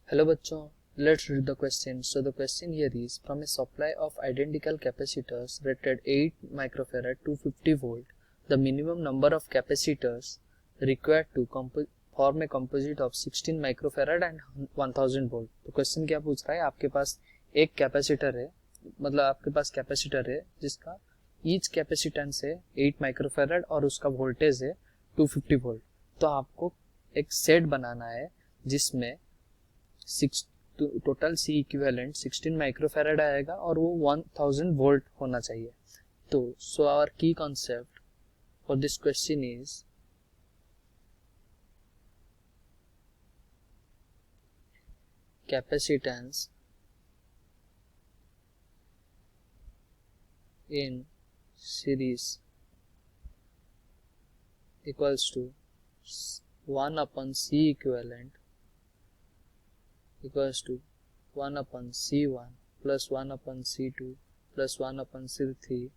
Hello bachcho, let's read the question. So the question here is, from a supply of identical capacitors rated 8 microfarad to 50 volt, the minimum number of capacitors required to form a composite of 16 microfarad and 1000 volt. तो question क्या पूछ रहा है, आपके पास एक capacitor है, मतलब आपके पास कैपेसिटर है जिसका ईच कैपेसिटेंस है 8 माइक्रोफैराड और उसका वोल्टेज है 250 वोल्ट. तो आपको एक सेट बनाना है जिसमें टोटल सी इक्विवेलेंट 16 माइक्रोफैराड आएगा और वो 1000 वोल्ट होना चाहिए. तो सो आवर की concept for this question is capacitance in series equals to 1 upon C equivalent equals to 1 upon C1 plus 1 upon C2 plus 1 upon C3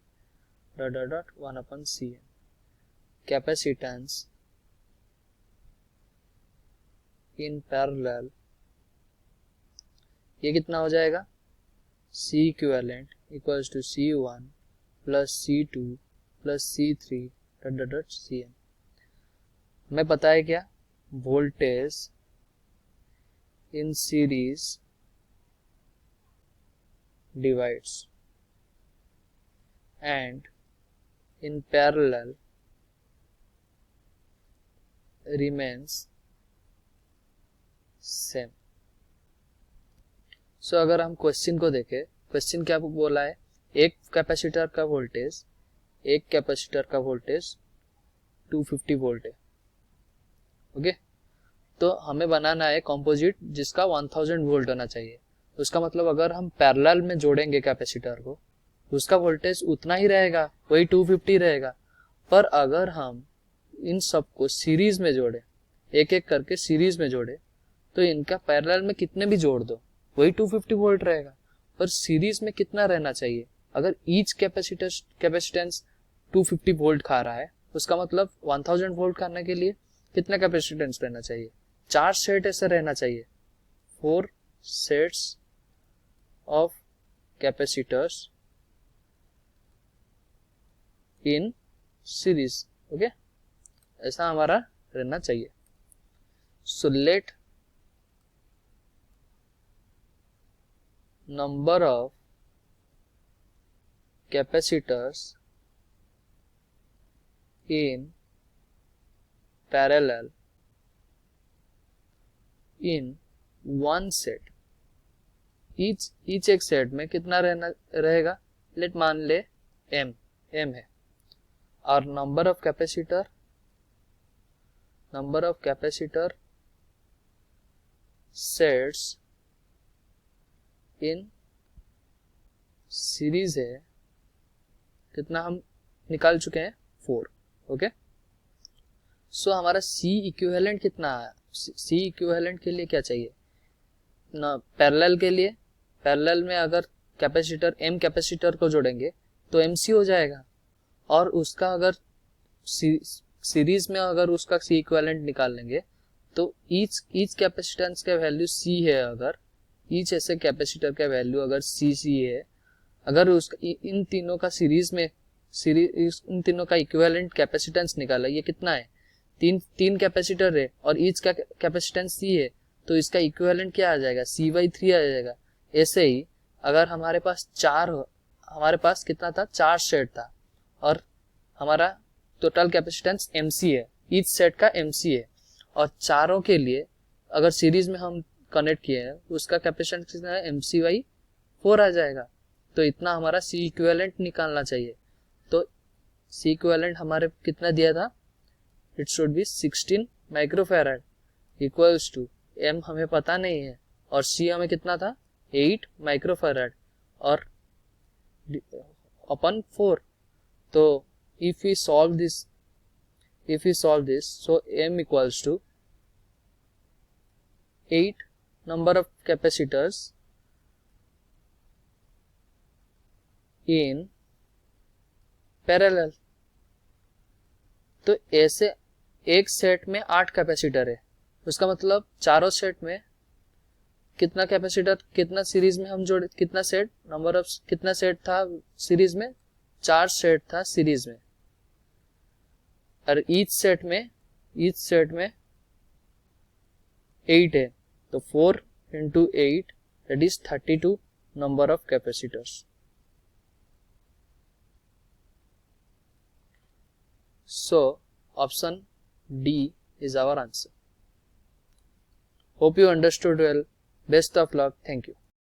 dot 1 upon Cn. Capacitance in parallel, ये कितना हो जाएगा, C equivalent equals to C1 plus C2 plus C3 dot Cn. हमें पता है क्या, voltage in series divides and in parallel remains same. So अगर हम क्वेश्चन को देखें, क्वेश्चन क्या बोला है, एक कैपेसिटर का वोल्टेज 250 वोल्ट है. ओके, तो हमें बनाना है कंपोजिट जिसका 1000 वोल्ट होना चाहिए. उसका मतलब अगर हम पैरेलल में जोड़ेंगे कैपेसिटर को, उसका वोल्टेज उतना ही रहेगा, वही 250 रहेगा. पर अगर हम इन सबको सीरीज में जोड़े, एक एक करके सीरीज में जोड़े, तो इनका पैरेलल में कितने भी जोड़ दो वही 250 वोल्ट रहेगा. पर सीरीज में कितना रहना चाहिए, अगर ईच कैपेसिटेंस 250 वोल्ट खा रहा है, उसका मतलब 1000 वोल्ट खाने के लिए कितना कैपेसिटेंस रहना चाहिए, 4 सेट ऐसे रहना चाहिए, 4 sets of capacitors in series. Okay, ऐसा हमारा रहना चाहिए. So let number of capacitors in parallel in one set, each एक सेट में कितना रहेगा, लेट मान ले m है. और number of capacitor sets in series है, कितना हम निकाल चुके हैं, 4. ओके, सो हमारा C इक्विवेलेंट कितना है, C इक्विवेलेंट के लिए क्या चाहिए ना, पैरेलल के लिए, पैरेलल में अगर कैपेसिटर M कैपेसिटर को जोड़ेंगे तो MC हो जाएगा. और उसका अगर सीरीज में अगर उसका C इक्विवेलेंट निकाल लेंगे तो ईच कैपेसिटेंस का वैल्यू C है, अगर ईच ऐसे कैपेसिटर का वैल्यू अगर सी है, अगर उसका इन तीनों का सीरीज में इन तीनों का इक्विवेलेंट कैपेसिटेंस निकाला, ये कितना है, तीन कैपेसिटर है और ईच का कैपेसिटेंस सी है, तो इसका इक्विवेलेंट क्या आ जाएगा, C/3 आ जाएगा. ऐसे ही अगर हमारे पास कितना था, 4 सेट था और हमारा टोटल कैपेसिटेंस MC है, ईच सेट का MC है, और चारों के लिए अगर सीरीज में हम कनेक्ट किए हैं, उसका कैपेसिटेंस कितना है, MC/4 आ जाएगा. तो इतना हमारा C इक्विवेलेंट निकालना चाहिए. तो C इक्विवेलेंट हमारे कितना दिया था, it should be 16 microfarad equals to M हमें पता नहीं है और C हमें कितना था, 8 माइक्रोफैराड और अपन 4. तो if we solve this so M equals to 8 number of capacitors in parallel. तो ऐसे एक सेट में 8 कैपेसिटर है, उसका मतलब चारों सेट में कितना कैपेसिटर कितना सीरीज में हम जोड़े, कितना सेट नंबर ऑफ कितना सेट था सीरीज में, 4 सेट था सीरीज में, और ईच सेट में 8 है, तो 4 into 8 that is 32 number of capacitors. So option D is our answer. Hope you understood well. Best of luck. Thank you.